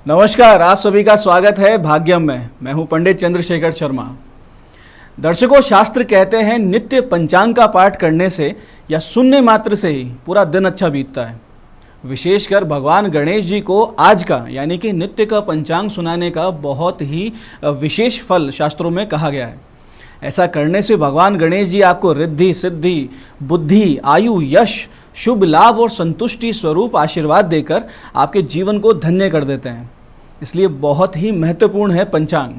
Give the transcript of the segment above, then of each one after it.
नमस्कार, आप सभी का स्वागत है भाग्यम में। मैं हूं पंडित चंद्रशेखर शर्मा। दर्शकों, शास्त्र कहते हैं नित्य पंचांग का पाठ करने से या सुनने मात्र से ही पूरा दिन अच्छा बीतता है। विशेषकर भगवान गणेश जी को आज का यानी कि नित्य का पंचांग सुनाने का बहुत ही विशेष फल शास्त्रों में कहा गया है। ऐसा करने से भगवान गणेश जी आपको रिद्धि सिद्धि, बुद्धि, आयु, यश, शुभ लाभ और संतुष्टि स्वरूप आशीर्वाद देकर आपके जीवन को धन्य कर देते हैं। इसलिए बहुत ही महत्वपूर्ण है पंचांग।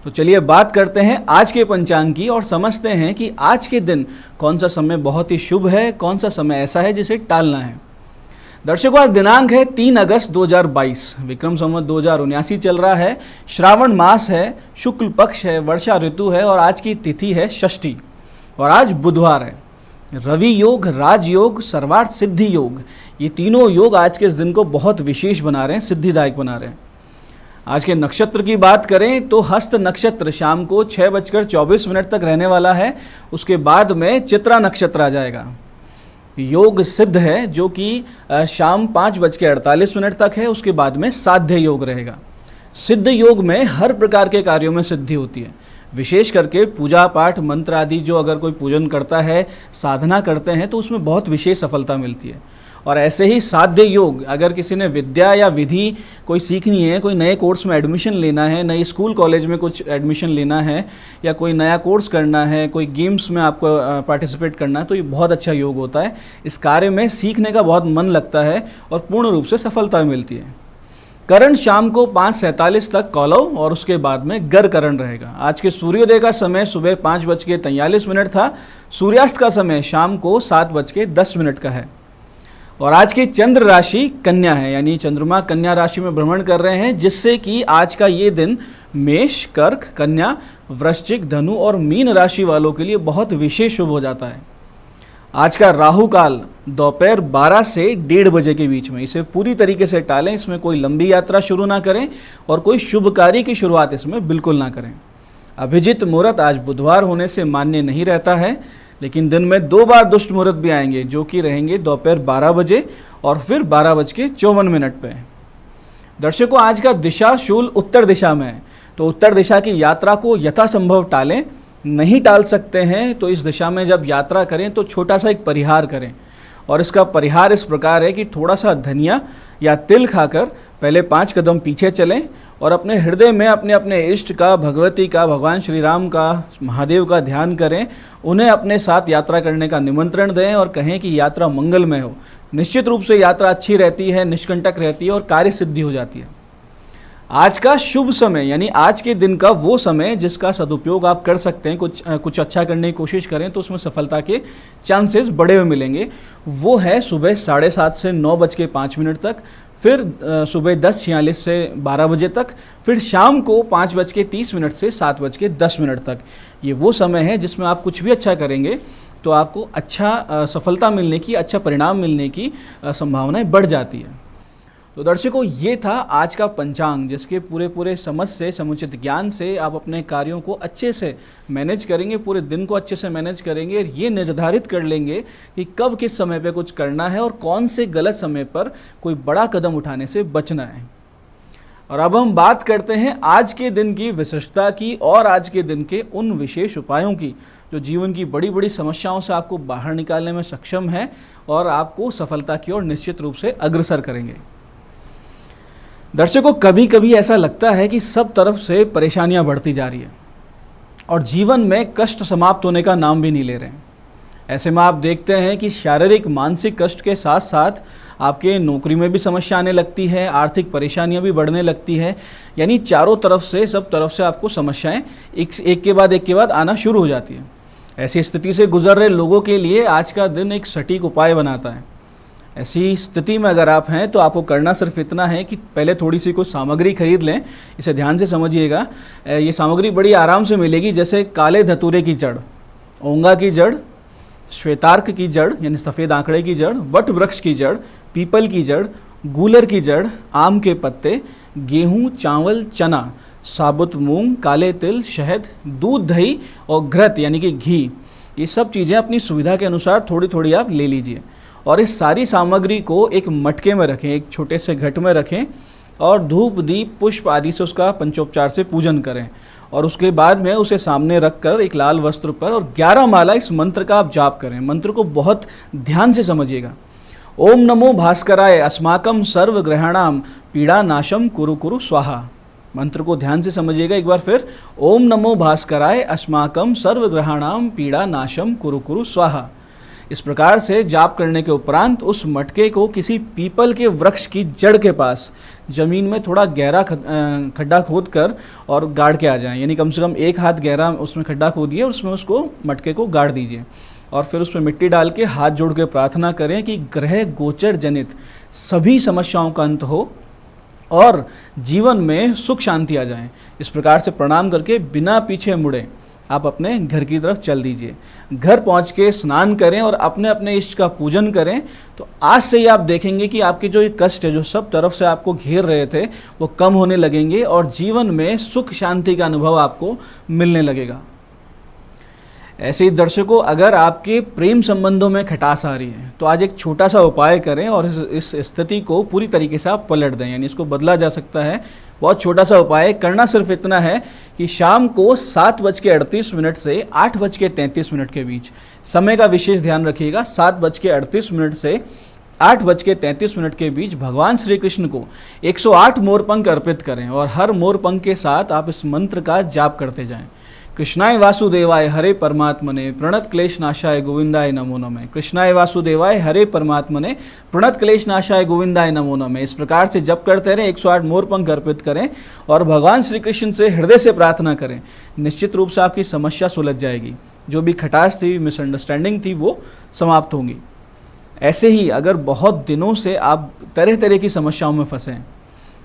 तो चलिए बात करते हैं आज के पंचांग की और समझते हैं कि आज के दिन कौन सा समय बहुत ही शुभ है, कौन सा समय ऐसा है जिसे टालना है। दर्शकों, आज दिनांक है 3 अगस्त 2022, विक्रम संवत 2079 चल रहा है। श्रावण मास है, शुक्ल पक्ष है, वर्षा ऋतु है और आज की तिथि है षष्ठी और आज बुधवार है। रवि योग, राजयोग, सर्वार्थ सिद्धि योग, ये तीनों योग आज के इस दिन को बहुत विशेष बना रहे हैं, सिद्धिदायक बना रहे हैं। आज के नक्षत्र की बात करें तो हस्त नक्षत्र शाम को 6:24 तक रहने वाला है। उसके बाद में चित्रा नक्षत्र आ जाएगा। योग सिद्ध है जो कि शाम 5:48 तक है। उसके बाद में साध्य योग रहेगा। सिद्ध योग में हर प्रकार के कार्यों में सिद्धि होती है। विशेष करके पूजा पाठ, मंत्र आदि जो अगर कोई पूजन करता है, साधना करते हैं तो उसमें बहुत विशेष सफलता मिलती है। और ऐसे ही साध्य योग, अगर किसी ने विद्या या विधि कोई सीखनी है, कोई नए कोर्स में एडमिशन लेना है, नई स्कूल कॉलेज में कुछ एडमिशन लेना है या कोई नया कोर्स करना है, कोई गेम्स में आपको पार्टिसिपेट करना है, तो ये बहुत अच्छा योग होता है। इस कार्य में सीखने का बहुत मन लगता है और पूर्ण रूप से सफलता मिलती है। करण शाम को 5:47 तक कौलव और उसके बाद में गर करण रहेगा। आज के सूर्योदय का समय सुबह 5:43 था। सूर्यास्त का समय शाम को 7:10 का है। और आज की चंद्र राशि कन्या है, यानी चंद्रमा कन्या राशि में भ्रमण कर रहे हैं, जिससे कि आज का ये दिन मेष, कर्क, कन्या, वृश्चिक, धनु और मीन राशि वालों के लिए बहुत विशेष शुभ हो जाता है। आज का राहु काल दोपहर 12 से 1:30 बजे के बीच में, इसे पूरी तरीके से टालें। इसमें कोई लंबी यात्रा शुरू ना करें और कोई शुभ कार्य की शुरुआत इसमें बिल्कुल ना करें। अभिजित मुहूर्त आज बुधवार होने से मान्य नहीं रहता है, लेकिन दिन में 2 बार दुष्ट मुहूर्त भी आएंगे जो कि रहेंगे दोपहर 12 बजे और फिर 12:54 पे। दर्शकों, आज का दिशा शूल उत्तर दिशा में है, तो उत्तर दिशा की यात्रा को यथासंभव टालें। नहीं टाल सकते हैं तो इस दिशा में जब यात्रा करें तो छोटा सा एक परिहार करें। और इसका परिहार इस प्रकार है कि थोड़ा सा धनिया या तिल खाकर पहले 5 कदम पीछे चलें और अपने हृदय में अपने अपने इष्ट का, भगवती का, भगवान श्री राम का, महादेव का ध्यान करें। उन्हें अपने साथ यात्रा करने का निमंत्रण दें और कहें कि यात्रा मंगलमय हो। निश्चित रूप से यात्रा अच्छी रहती है, निष्कंटक रहती है और कार्य सिद्धि हो जाती है। आज का शुभ समय यानी आज के दिन का वो समय जिसका सदुपयोग आप कर सकते हैं, कुछ अच्छा करने की कोशिश करें तो उसमें सफलता के चांसेस बड़े हुए मिलेंगे। वो है सुबह 7:30 से 9:05 तक, फिर सुबह 10:46 से 12 बजे तक, फिर शाम को 5:30 से 7:10 तक। ये वो समय है जिसमें आप कुछ भी अच्छा करेंगे तो आपको अच्छा सफलता मिलने की, अच्छा परिणाम मिलने की संभावनाएं बढ़ जाती है। तो दर्शकों, ये था आज का पंचांग, जिसके पूरे समझ से, समुचित ज्ञान से आप अपने कार्यों को अच्छे से मैनेज करेंगे, पूरे दिन को अच्छे से मैनेज करेंगे और ये निर्धारित कर लेंगे कि कब किस समय पे कुछ करना है और कौन से गलत समय पर कोई बड़ा कदम उठाने से बचना है। और अब हम बात करते हैं आज के दिन की विशिष्टता की और आज के दिन के उन विशेष उपायों की जो जीवन की बड़ी बड़ी समस्याओं से आपको बाहर निकालने में सक्षम है और आपको सफलता की ओर निश्चित रूप से अग्रसर करेंगे। दर्शकों, कभी कभी ऐसा लगता है कि सब तरफ से परेशानियां बढ़ती जा रही है और जीवन में कष्ट समाप्त होने का नाम भी नहीं ले रहे हैं। ऐसे में आप देखते हैं कि शारीरिक, मानसिक कष्ट के साथ साथ आपके नौकरी में भी समस्या आने लगती है, आर्थिक परेशानियां भी बढ़ने लगती है। यानी चारों तरफ से, सब तरफ से आपको समस्याएं एक के बाद आना शुरू हो जाती है। ऐसी स्थिति से गुजर रहे लोगों के लिए आज का दिन एक सटीक उपाय बनाता है। ऐसी स्थिति में अगर आप हैं तो आपको करना सिर्फ इतना है कि पहले थोड़ी सी कोई सामग्री खरीद लें। इसे ध्यान से समझिएगा। ये सामग्री बड़ी आराम से मिलेगी, जैसे काले धतूरे की जड़, ओंगा की जड़, श्वेतार्क की जड़ यानी सफ़ेद आंकड़े की जड़, वट वृक्ष की जड़, पीपल की जड़, गूलर की जड़, आम के पत्ते, गेहूँ, चावल, चना, साबुत मूंग, काले तिल, शहद, दूध, दही और घृत यानी कि घी, ये सब चीज़ें अपनी सुविधा के अनुसार थोड़ी थोड़ी आप ले लीजिए और इस सारी सामग्री को एक मटके में रखें, एक छोटे से घट में रखें और धूप दीप पुष्प आदि से उसका पंचोपचार से पूजन करें। और उसके बाद में उसे सामने रखकर एक लाल वस्त्र पर और 11 माला इस मंत्र का आप जाप करें। मंत्र को बहुत ध्यान से समझिएगा। ओम नमो भास्कराय अस्माकम सर्व ग्रहाणाम पीड़ा नाशम कुरु कुरु स्वाहा। मंत्र को ध्यान से समझिएगा एक बार फिर। ओम नमो भास्कराय अस्माकम सर्व ग्रहाणाम पीड़ा नाशम कुरु कुरु स्वाहा। इस प्रकार से जाप करने के उपरांत उस मटके को किसी पीपल के वृक्ष की जड़ के पास जमीन में थोड़ा गहरा खड्डा खोद कर और गाड़ के आ जाएं। यानी कम से कम 1 हाथ गहरा उसमें खड्डा खोदिए और उसमें उसको मटके को गाड़ दीजिए और फिर उसमें मिट्टी डाल के हाथ जोड़ के प्रार्थना करें कि ग्रह गोचर जनित सभी समस्याओं का अंत हो और जीवन में सुख शांति आ जाए। इस प्रकार से प्रणाम करके बिना पीछे मुड़े आप अपने घर की तरफ चल दीजिए। घर पहुंच के स्नान करें और अपने अपने इष्ट का पूजन करें। तो आज से ही आप देखेंगे कि आपके जो ये कष्ट है जो सब तरफ से आपको घेर रहे थे वो कम होने लगेंगे और जीवन में सुख शांति का अनुभव आपको मिलने लगेगा। ऐसे ही दर्शकों, अगर आपके प्रेम संबंधों में खटास आ रही है तो आज एक छोटा सा उपाय करें और इस स्थिति को पूरी तरीके से आप पलट दें, यानी इसको बदला जा सकता है। बहुत छोटा सा उपाय, करना सिर्फ इतना है कि शाम को 7:38 से 8:33 के बीच, समय का विशेष ध्यान रखिएगा, 7:38 से 8:33 के बीच भगवान श्री कृष्ण को 108 मोरपंख अर्पित करें और हर मोरपंख के साथ आप इस मंत्र का जाप करते जाएं। कृष्णाय वासुदेवाय हरे परमात्मने प्रणत क्लेश नाशाय गोविंदाय नमो नमः। कृष्णाय वासुदेवाय हरे परमात्मने प्रणत क्लेश नाशाय गोविंदाय नमो नमः। इस प्रकार से जप करते रहें, 108 मोरपंख अर्पित करें और भगवान श्री कृष्ण से हृदय से प्रार्थना करें। निश्चित रूप से आपकी समस्या सुलझ जाएगी, जो भी खटास थी, मिसअंडरस्टैंडिंग थी, वो समाप्त होंगी। ऐसे ही अगर बहुत दिनों से आप तरह तरह की समस्याओं में फंसे हैं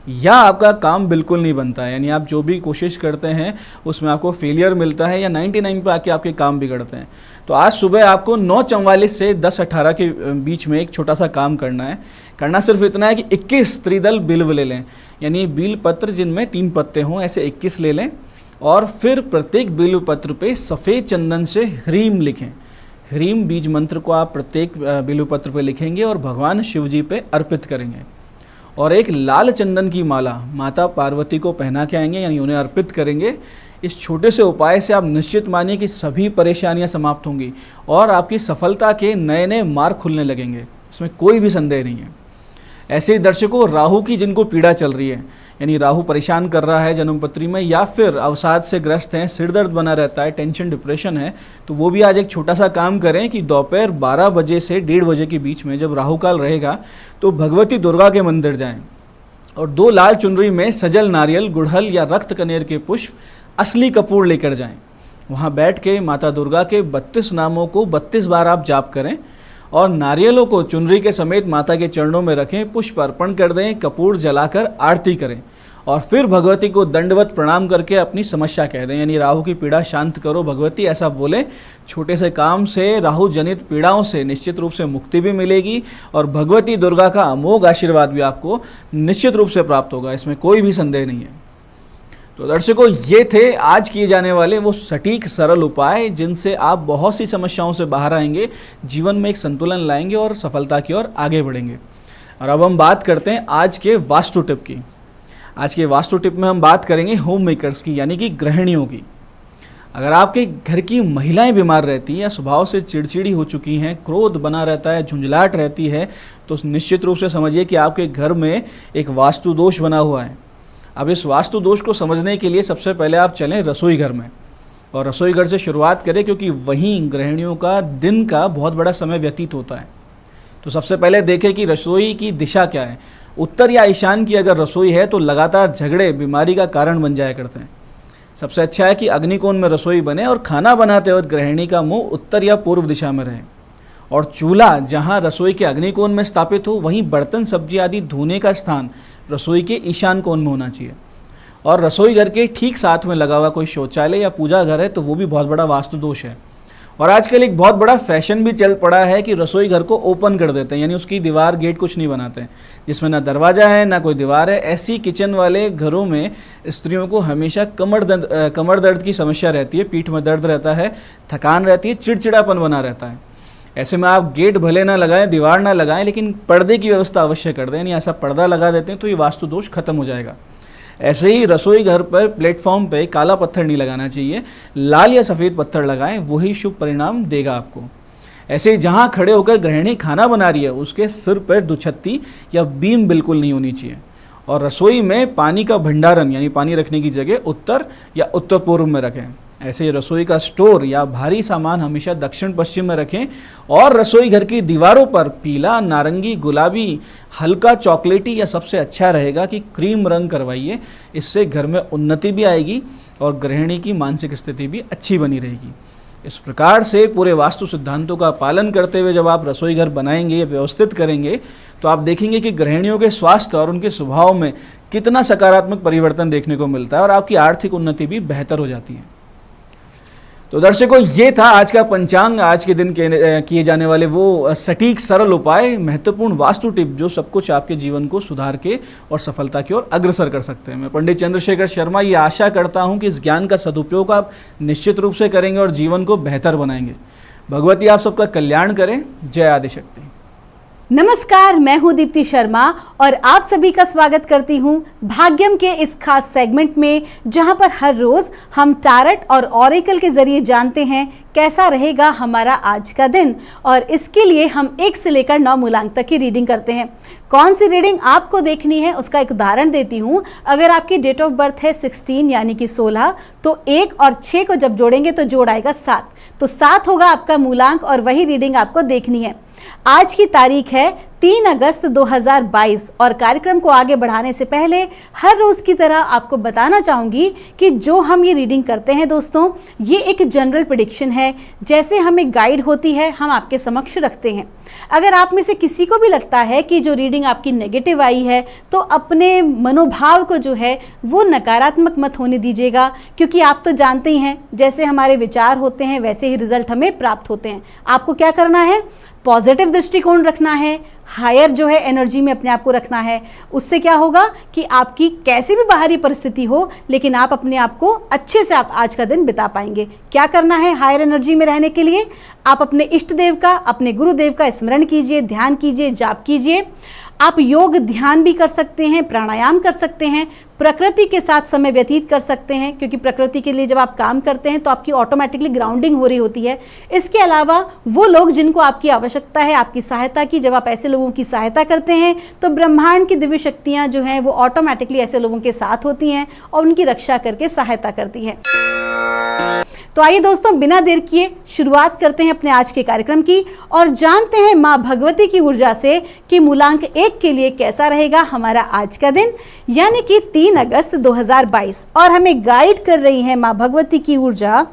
या आपका काम बिल्कुल नहीं बनता है, यानी आप जो भी कोशिश करते हैं उसमें आपको फेलियर मिलता है या 99 पे आके आपके काम बिगड़ते हैं, तो आज सुबह आपको 9:44 से 10:18 के बीच में एक छोटा सा काम करना है। करना सिर्फ इतना है कि 21 त्रिदल बिल्व ले लें, यानी बिल्व पत्र जिनमें 3 पत्ते हों, ऐसे 21 ले लें और फिर प्रत्येक बिल्व पत्र पे सफ़ेद चंदन से ह्रीम लिखें। ह्रीम बीज मंत्र को आप प्रत्येक बिल्व पत्र पे लिखेंगे और भगवान शिव जी पे अर्पित करेंगे और एक लाल चंदन की माला माता पार्वती को पहना के आएंगे, यानी उन्हें अर्पित करेंगे। इस छोटे से उपाय से आप निश्चित मानिए कि सभी परेशानियां समाप्त होंगी और आपकी सफलता के नए नए मार्ग खुलने लगेंगे, इसमें कोई भी संदेह नहीं है। ऐसे ही दर्शकों, राहु की जिनको पीड़ा चल रही है, यानी राहु परेशान कर रहा है जन्मपत्री में, या फिर अवसाद से ग्रस्त हैं, सिर दर्द बना रहता है, टेंशन डिप्रेशन है, तो वो भी आज एक छोटा सा काम करें कि दोपहर 12 बजे से 1:30 बजे के बीच में जब राहु काल रहेगा तो भगवती दुर्गा के मंदिर जाएं और 2 लाल चुनरी में सजल नारियल, गुड़हल या रक्त कनेर के पुष्प, असली कपूर लेकर जाएं। वहाँ बैठ के माता दुर्गा के 32 नामों को 32 बार आप जाप करें और नारियलों को चुनरी के समेत माता के चरणों में रखें, पुष्प अर्पण कर दें, कपूर जलाकर आरती करें और फिर भगवती को दंडवत प्रणाम करके अपनी समस्या कह दें, यानी राहु की पीड़ा शांत करो भगवती, ऐसा बोले। छोटे से काम से राहु जनित पीड़ाओं से निश्चित रूप से मुक्ति भी मिलेगी और भगवती दुर्गा का अमोघ आशीर्वाद भी आपको निश्चित रूप से प्राप्त होगा, इसमें कोई भी संदेह नहीं है। तो दर्शकों, ये थे आज किए जाने वाले वो सटीक सरल उपाय जिनसे आप बहुत सी समस्याओं से बाहर आएंगे, जीवन में एक संतुलन लाएंगे और सफलता की ओर आगे बढ़ेंगे। और अब हम बात करते हैं आज के वास्तु टिप की। आज के वास्तु टिप में हम बात करेंगे होम मेकर्स की, यानी कि गृहिणियों की। अगर आपके घर की महिलाएं बीमार रहती हैं या स्वभाव से चिड़चिड़ी हो चुकी हैं, क्रोध बना रहता है, झुंझलाहट रहती है, तो निश्चित रूप से समझिए कि आपके घर में एक वास्तु दोष बना हुआ है। अब इस वास्तु दोष को समझने के लिए सबसे पहले आप चलें रसोई घर में और रसोई घर से शुरुआत करें, क्योंकि वहीं गृहिणियों का दिन का बहुत बड़ा समय व्यतीत होता है। तो सबसे पहले देखें कि रसोई की दिशा क्या है। उत्तर या ईशान की अगर रसोई है तो लगातार झगड़े बीमारी का कारण बन जाया करते हैं। सबसे अच्छा है कि अग्निकोण में रसोई बने और खाना बनाते वक्त गृहिणी का मुंह उत्तर या पूर्व दिशा में रहे और चूल्हा जहां रसोई के अग्निकोण में स्थापित हो, वहीं बर्तन सब्जी आदि धोने का स्थान रसोई के ईशान कोण में होना चाहिए। और रसोई घर के ठीक साथ में लगा हुआ कोई शौचालय या पूजा घर है तो वो भी बहुत बड़ा वास्तु दोष है। और आजकल एक बहुत बड़ा फैशन भी चल पड़ा है कि रसोई घर को ओपन कर देते हैं, यानी उसकी दीवार गेट कुछ नहीं बनाते हैं, जिसमें ना दरवाज़ा है ना कोई दीवार है। ऐसी किचन वाले घरों में स्त्रियों को हमेशा कमर दर्द की समस्या रहती है, पीठ में दर्द रहता है, थकान रहती है, चिड़चिड़ापन बना रहता है। ऐसे में आप गेट भले ना लगाएं, दीवार ना लगाएं, लेकिन पर्दे की व्यवस्था अवश्य कर दें। नहीं ऐसा पर्दा लगा देते हैं तो ये वास्तु दोष खत्म हो जाएगा। ऐसे ही रसोई घर पर प्लेटफॉर्म पे काला पत्थर नहीं लगाना चाहिए, लाल या सफ़ेद पत्थर लगाएं, वही शुभ परिणाम देगा आपको। ऐसे ही जहाँ खड़े होकर गृहिणी खाना बना रही है उसके सिर पर दुछत्ती या बीम बिल्कुल नहीं होनी चाहिए। और रसोई में पानी का भंडारण यानी पानी रखने की जगह उत्तर या उत्तर पूर्व में रखें। ऐसे ही रसोई का स्टोर या भारी सामान हमेशा दक्षिण पश्चिम में रखें। और रसोई घर की दीवारों पर पीला, नारंगी, गुलाबी, हल्का चॉकलेटी या सबसे अच्छा रहेगा कि क्रीम रंग करवाइए। इससे घर में उन्नति भी आएगी और गृहिणी की मानसिक स्थिति भी अच्छी बनी रहेगी। इस प्रकार से पूरे वास्तु सिद्धांतों का पालन करते हुए जब आप रसोई घर बनाएंगे या व्यवस्थित करेंगे तो आप देखेंगे कि गृहिणियों के स्वास्थ्य और उनके स्वभाव में कितना सकारात्मक परिवर्तन देखने को मिलता है और आपकी आर्थिक उन्नति भी बेहतर हो जाती है। तो दर्शकों, ये था आज का पंचांग, आज के दिन किए जाने वाले वो सटीक सरल उपाय, महत्वपूर्ण वास्तु टिप जो सब कुछ आपके जीवन को सुधार के और सफलता की ओर अग्रसर कर सकते हैं। मैं पंडित चंद्रशेखर शर्मा ये आशा करता हूं कि इस ज्ञान का सदुपयोग आप निश्चित रूप से करेंगे और जीवन को बेहतर बनाएंगे। भगवती आप सबका कल्याण करें। जय आदिशक्ति। नमस्कार, मैं हूं दीप्ति शर्मा और आप सभी का स्वागत करती हूं भाग्यम के इस खास सेगमेंट में, जहां पर हर रोज हम टारट और ऑरेकल के जरिए जानते हैं कैसा रहेगा हमारा आज का दिन। और इसके लिए हम 1 से लेकर 9 मूलांक तक की रीडिंग करते हैं। कौन सी रीडिंग आपको देखनी है उसका एक उदाहरण देती हूँ। अगर आपकी डेट ऑफ बर्थ है 16 यानी कि 16, तो 1 और 6 को जब जोड़ेंगे तो जोड़ आएगा 7, तो 7 होगा आपका मूलांक और वही रीडिंग आपको देखनी है। आज की तारीख है 3 अगस्त 2022 और कार्यक्रम को आगे बढ़ाने से पहले हर रोज की तरह आपको बताना चाहूंगी कि जो हम ये रीडिंग करते हैं दोस्तों, ये एक जनरल प्रेडिक्शन है। जैसे हमें गाइड होती है हम आपके समक्ष रखते हैं। अगर आप में से किसी को भी लगता है कि जो रीडिंग आपकी नेगेटिव आई है तो अपने मनोभाव को जो है वो नकारात्मक मत होने दीजिएगा, क्योंकि आप तो जानते ही हैं जैसे हमारे विचार होते हैं वैसे ही रिजल्ट हमें प्राप्त होते हैं। आपको क्या करना है, पॉजिटिव दृष्टिकोण रखना है, हायर जो है एनर्जी में अपने आप को रखना है। उससे क्या होगा कि आपकी कैसी भी बाहरी परिस्थिति हो लेकिन आप अपने आप को अच्छे से आप आज का दिन बिता पाएंगे। क्या करना है हायर एनर्जी में रहने के लिए, आप अपने इष्ट देव का, अपने गुरुदेव का स्मरण कीजिए, ध्यान कीजिए, जाप कीजिए। आप योग ध्यान भी कर सकते हैं, प्राणायाम कर सकते हैं, प्रकृति के साथ समय व्यतीत कर सकते हैं, क्योंकि प्रकृति के लिए जब आप काम करते हैं तो आपकी ऑटोमेटिकली ग्राउंडिंग हो रही होती है। इसके अलावा वो लोग जिनको आपकी आवश्यकता है आपकी सहायता की, जब आप ऐसे लोगों की सहायता करते हैं तो ब्रह्मांड की दिव्य शक्तियाँ जो हैं वो ऑटोमेटिकली ऐसे लोगों के साथ होती हैं और उनकी रक्षा करके सहायता करती हैं। तो आइए दोस्तों, बिना देर किए शुरुआत करते हैं अपने आज के कार्यक्रम की और जानते हैं माँ भगवती की ऊर्जा से कि मूलांक 1 के लिए कैसा रहेगा हमारा आज का दिन, यानी कि 3 अगस्त 2022। और हमें गाइड कर रही है माँ भगवती की ऊर्जा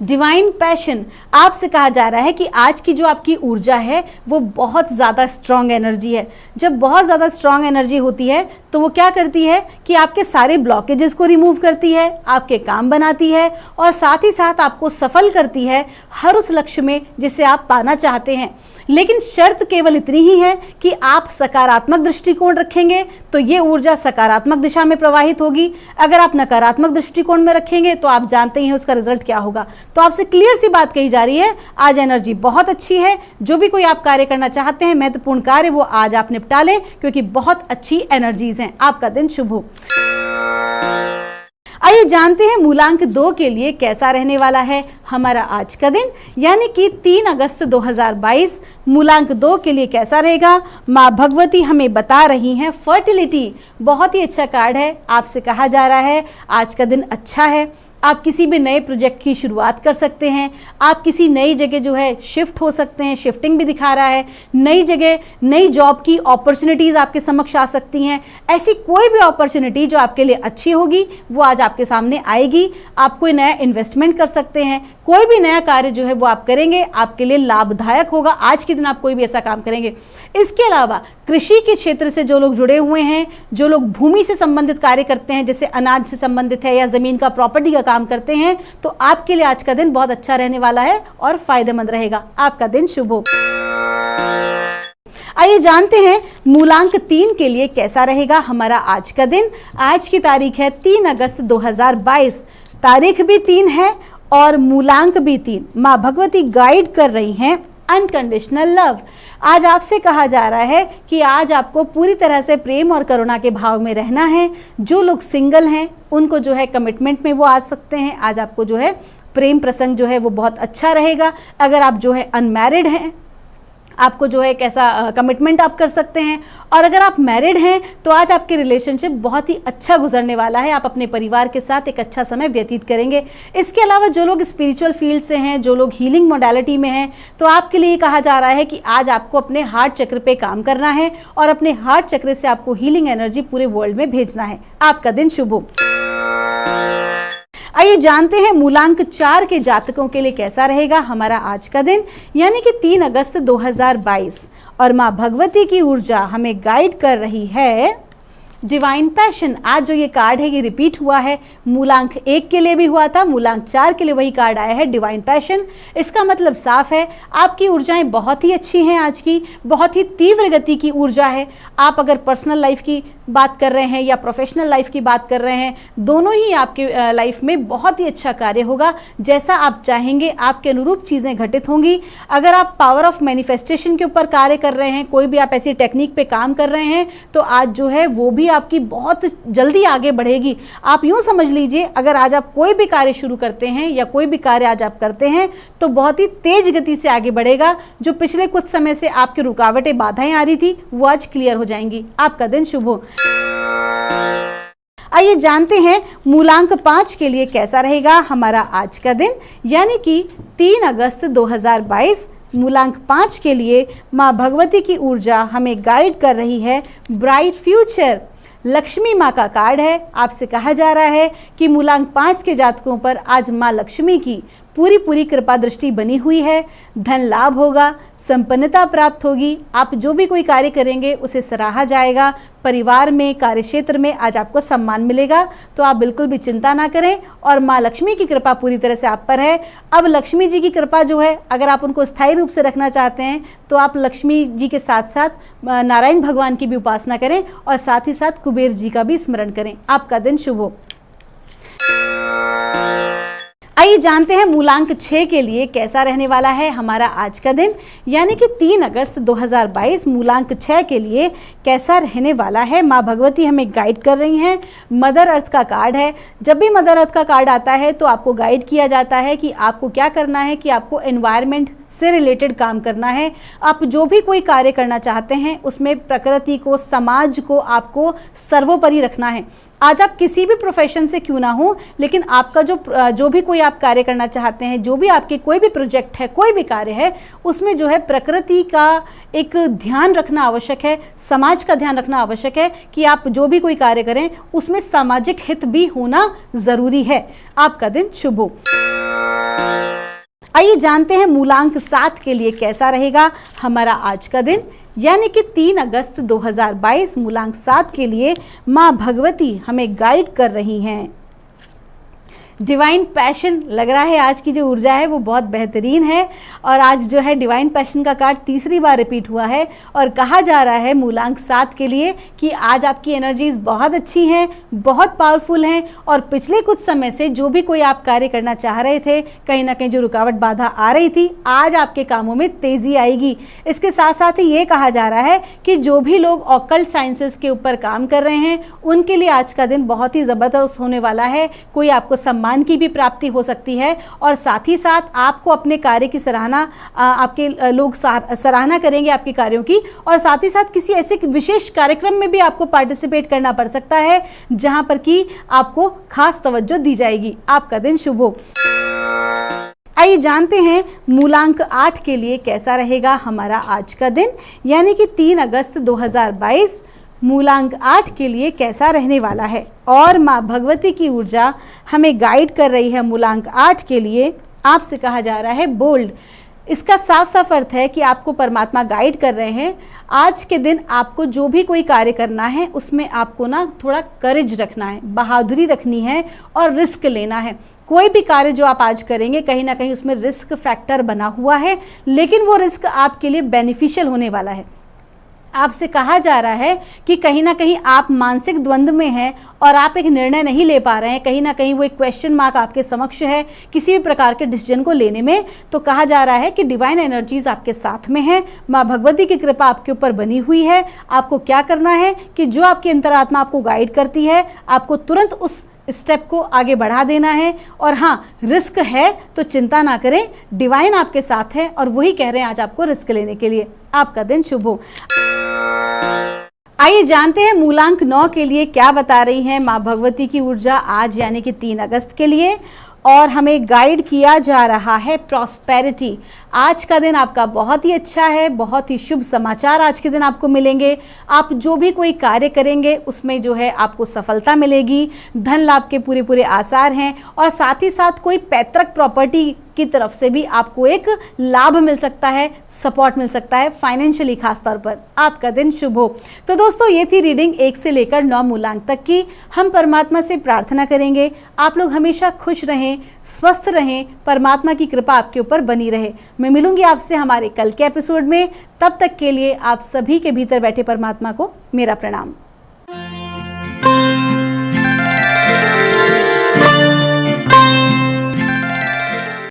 डिवाइन पैशन। आपसे कहा जा रहा है कि आज की जो आपकी ऊर्जा है वो बहुत ज़्यादा स्ट्रॉन्ग एनर्जी है। जब बहुत ज़्यादा स्ट्रॉन्ग एनर्जी होती है तो वो क्या करती है कि आपके सारे ब्लॉकेजेस को रिमूव करती है, आपके काम बनाती है और साथ ही साथ आपको सफल करती है हर उस लक्ष्य में जिसे आप पाना चाहते हैं। लेकिन शर्त केवल इतनी ही है कि आप सकारात्मक दृष्टिकोण रखेंगे तो ये ऊर्जा सकारात्मक दिशा में प्रवाहित होगी। अगर आप नकारात्मक दृष्टिकोण में रखेंगे तो आप जानते ही हैं उसका रिजल्ट क्या होगा। तो आपसे क्लियर सी बात कही जा रही है, आज एनर्जी बहुत अच्छी है। जो भी कोई आप कार्य करना चाहते हैं, महत्वपूर्ण कार्य, वो आज आप निपटा लें क्योंकि बहुत अच्छी एनर्जीज हैं। आपका दिन शुभ हो। आइए जानते हैं मूलांक 2 के लिए कैसा रहने वाला है हमारा आज का दिन, यानी कि 3 अगस्त 2022 मूलांक 2 के लिए कैसा रहेगा। माँ भगवती हमें बता रही हैं फर्टिलिटी। बहुत ही अच्छा कार्ड है। आपसे कहा जा रहा है आज का दिन अच्छा है। आप किसी भी नए प्रोजेक्ट की शुरुआत कर सकते हैं। आप किसी नई जगह जो है शिफ्ट हो सकते हैं, शिफ्टिंग भी दिखा रहा है। नई जगह नई जॉब की अपॉर्चुनिटीज़ आपके समक्ष आ सकती हैं। ऐसी कोई भी अपॉर्चुनिटी जो आपके लिए अच्छी होगी वो आज आपके सामने आएगी। आप कोई नया इन्वेस्टमेंट कर सकते हैं। कोई भी नया कार्य जो है वो आप करेंगे, आपके लिए लाभदायक होगा। आज के दिन आप कोई भी ऐसा काम करेंगे। इसके अलावा कृषि के क्षेत्र से जो लोग जुड़े हुए हैं, जो लोग भूमि से संबंधित कार्य करते हैं, जैसे अनाज से संबंधित है या ज़मीन का प्रॉपर्टी का काम करते हैं, तो आपके लिए आज का दिन बहुत अच्छा रहने वाला है और फायदेमंद रहेगा। आपका दिन शुभ हो। आइए जानते हैं मूलांक 3 के लिए कैसा रहेगा हमारा आज का दिन। आज की तारीख है 3 अगस्त 2022। तारीख भी 3 है और मूलांक भी 3। माँ भगवती गाइड कर रही हैं अनकंडीशनल लव। आज आपसे कहा जा रहा है कि आज आपको पूरी तरह से प्रेम और करुणा के भाव में रहना है। जो लोग सिंगल हैं उनको जो है कमिटमेंट में वो आ सकते हैं। आज आपको जो है प्रेम प्रसंग जो है वो बहुत अच्छा रहेगा। अगर आप जो है अनमैरिड हैं, आपको जो है एक ऐसा कमिटमेंट आप कर सकते हैं। और अगर आप मैरिड हैं तो आज आपके रिलेशनशिप बहुत ही अच्छा गुजरने वाला है। आप अपने परिवार के साथ एक अच्छा समय व्यतीत करेंगे। इसके अलावा जो लोग स्पिरिचुअल फील्ड से हैं, जो लोग हीलिंग मोडालिटी में हैं, तो आपके लिए कहा जा रहा है कि आज आपको अपने हार्ट चक्र पे काम करना है और अपने हार्ट चक्र से आपको हीलिंग एनर्जी पूरे वर्ल्ड में भेजना है। आपका दिन शुभ हो। आइए जानते हैं मूलांक 4 के जातकों के लिए कैसा रहेगा हमारा आज का दिन, यानी कि 3 अगस्त 2022। और माँ भगवती की ऊर्जा हमें गाइड कर रही है डिवाइन पैशन। आज जो ये कार्ड है ये रिपीट हुआ है। मूलांक 1 के लिए भी हुआ था, मूलांक 4 के लिए वही कार्ड आया है, डिवाइन पैशन। इसका मतलब साफ है, आपकी ऊर्जाएं बहुत ही अच्छी हैं। आज की बहुत ही तीव्र गति की ऊर्जा है। आप अगर पर्सनल लाइफ की बात कर रहे हैं या प्रोफेशनल लाइफ की बात कर रहे हैं, दोनों ही आपके लाइफ में बहुत ही अच्छा कार्य होगा। जैसा आप चाहेंगे आपके अनुरूप चीज़ें घटित होंगी। अगर आप पावर ऑफ मैनिफेस्टेशन के ऊपर कार्य कर रहे हैं, कोई भी आप ऐसी टेक्निक पे काम कर रहे हैं, तो आज जो है वो भी आपकी बहुत जल्दी आगे बढ़ेगी। आप यूँ समझ लीजिए, अगर आज आप कोई भी कार्य शुरू करते हैं या कोई भी कार्य आज आप करते हैं तो बहुत ही तेज गति से आगे बढ़ेगा। जो पिछले कुछ समय से आपकी रुकावटें, बाधाएं आ रही थी, वो आज क्लियर हो जाएंगी। आपका दिन शुभ हो। आइए जानते हैं मूलांक 5 के लिए कैसा रहेगा हमारा आज का दिन, यानी कि 3 अगस्त 2022। मूलांक 5 के लिए माँ भगवती की ऊर्जा हमें गाइड कर रही है ब्राइट फ्यूचर। लक्ष्मी माँ का कार्ड है। आपसे कहा जा रहा है कि मूलांक 5 के जातकों पर आज माँ लक्ष्मी की पूरी कृपा दृष्टि बनी हुई है। धन लाभ होगा, संपन्नता प्राप्त होगी। आप जो भी कोई कार्य करेंगे उसे सराहा जाएगा। परिवार में, कार्यक्षेत्र में आज आपको सम्मान मिलेगा, तो आप बिल्कुल भी चिंता ना करें। और माँ लक्ष्मी की कृपा पूरी तरह से आप पर है। अब लक्ष्मी जी की कृपा जो है, अगर आप उनको स्थायी रूप से रखना चाहते हैं तो आप लक्ष्मी जी के साथ साथ नारायण भगवान की भी उपासना करें और साथ ही साथ कुबेर जी का भी स्मरण करें। आपका दिन शुभ हो। आइए जानते हैं मूलांक 6 के लिए कैसा रहने वाला है हमारा आज का दिन, यानी कि 3 अगस्त 2022। मूलांक 6 के लिए कैसा रहने वाला है, माँ भगवती हमें गाइड कर रही हैं। मदर अर्थ का कार्ड है। जब भी मदर अर्थ का कार्ड आता है तो आपको गाइड किया जाता है कि आपको क्या करना है, कि आपको एनवायरनमेंट से रिलेटेड काम करना है। आप जो भी कोई कार्य करना चाहते हैं उसमें प्रकृति को, समाज को आपको सर्वोपरि रखना है। आज आप किसी भी प्रोफेशन से क्यों ना हो, लेकिन आपका जो भी कोई आप कार्य करना चाहते हैं, जो भी आपके कोई भी प्रोजेक्ट है, कोई भी कार्य है, उसमें जो है प्रकृति का एक ध्यान रखना आवश्यक है, समाज का ध्यान रखना आवश्यक है कि आप जो भी कोई कार्य करें उसमें सामाजिक हित भी होना ज़रूरी है। आपका दिन शुभ हो। आइए जानते हैं मूलांक 7 के लिए कैसा रहेगा हमारा आज का दिन, यानी कि 3 अगस्त 2022। मूलांक 7 के लिए माँ भगवती हमें गाइड कर रही हैं डिवाइन पैशन। लग रहा है आज की जो ऊर्जा है वो बहुत बेहतरीन है। और आज जो है डिवाइन पैशन का कार्ड तीसरी बार रिपीट हुआ है और कहा जा रहा है मूलांक 7 के लिए कि आज आपकी एनर्जीज बहुत अच्छी हैं, बहुत पावरफुल हैं। और पिछले कुछ समय से जो भी कोई आप कार्य करना चाह रहे थे, कहीं ना कहीं जो रुकावट बाधा आ रही थी, आज आपके कामों में तेज़ी आएगी। इसके साथ साथ ही ये कहा जा रहा है कि जो भी लोग ऑकल्ट साइंसेस के ऊपर काम कर रहे हैं उनके लिए आज का दिन बहुत ही ज़बरदस्त होने वाला है। कोई आपको सम्मान की भी प्राप्ति हो सकती है और साथ ही साथ आपको अपने कार्य की सराहना, आपके लोग सराहना करेंगे आपके कार्यों की। और साथ ही साथ किसी ऐसे विशेष कार्यक्रम में भी आपको पार्टिसिपेट करना पड़ सकता है जहां पर कि आपको खास तवज्जो दी जाएगी। आपका दिन शुभ हो। आइए जानते हैं मूलांक 8 के लिए कैसा रहेगा हमारा आज का दिन, यानी कि 3 अगस्त 2022। मूलांक 8 के लिए कैसा रहने वाला है और माँ भगवती की ऊर्जा हमें गाइड कर रही है मूलांक 8 के लिए। आपसे कहा जा रहा है बोल्ड। इसका साफ साफ अर्थ है कि आपको परमात्मा गाइड कर रहे हैं। आज के दिन आपको जो भी कोई कार्य करना है उसमें आपको ना थोड़ा करेज रखना है, बहादुरी रखनी है और रिस्क लेना है। कोई भी कार्य जो आप आज करेंगे कहीं ना कहीं उसमें रिस्क फैक्टर बना हुआ है, लेकिन वो रिस्क आपके लिए बेनिफिशियल होने वाला है। आपसे कहा जा रहा है कि कहीं ना कहीं आप मानसिक द्वंद्व में हैं और आप एक निर्णय नहीं ले पा रहे हैं। कहीं ना कहीं वो एक क्वेश्चन मार्क आपके समक्ष है किसी भी प्रकार के डिसीजन को लेने में। तो कहा जा रहा है कि डिवाइन एनर्जीज आपके साथ में है, माँ भगवती की कृपा आपके ऊपर बनी हुई है। आपको क्या करना है कि जो आपकी अंतरात्मा आपको गाइड करती है, आपको तुरंत उस स्टेप को आगे बढ़ा देना है। और हाँ, रिस्क है तो चिंता ना करें, डिवाइन आपके साथ है और वही कह रहे हैं आज आपको रिस्क लेने के लिए। आपका दिन शुभ हो। आइए जानते हैं मूलांक 9 के लिए क्या बता रही है माँ भगवती की ऊर्जा आज यानी कि 3 अगस्त के लिए। और हमें गाइड किया जा रहा है प्रॉस्पेरिटी। आज का दिन आपका बहुत ही अच्छा है, बहुत ही शुभ समाचार आज के दिन आपको मिलेंगे। आप जो भी कोई कार्य करेंगे उसमें जो है आपको सफलता मिलेगी, धन लाभ के पूरे पूरे आसार हैं और साथ ही साथ कोई पैतृक प्रॉपर्टी की तरफ से भी आपको एक लाभ मिल सकता है, सपोर्ट मिल सकता है फाइनेंशियली खास तौर पर। आपका दिन शुभ हो। तो दोस्तों, ये थी रीडिंग 1 से लेकर 9 मूलांक तक की। हम परमात्मा से प्रार्थना करेंगे आप लोग हमेशा खुश रहें, स्वस्थ रहें, परमात्मा की कृपा आपके ऊपर बनी रहे। मैं मिलूंगी आपसे हमारे कल के एपिसोड में। तब तक के लिए आप सभी के भीतर बैठे परमात्मा को मेरा प्रणाम।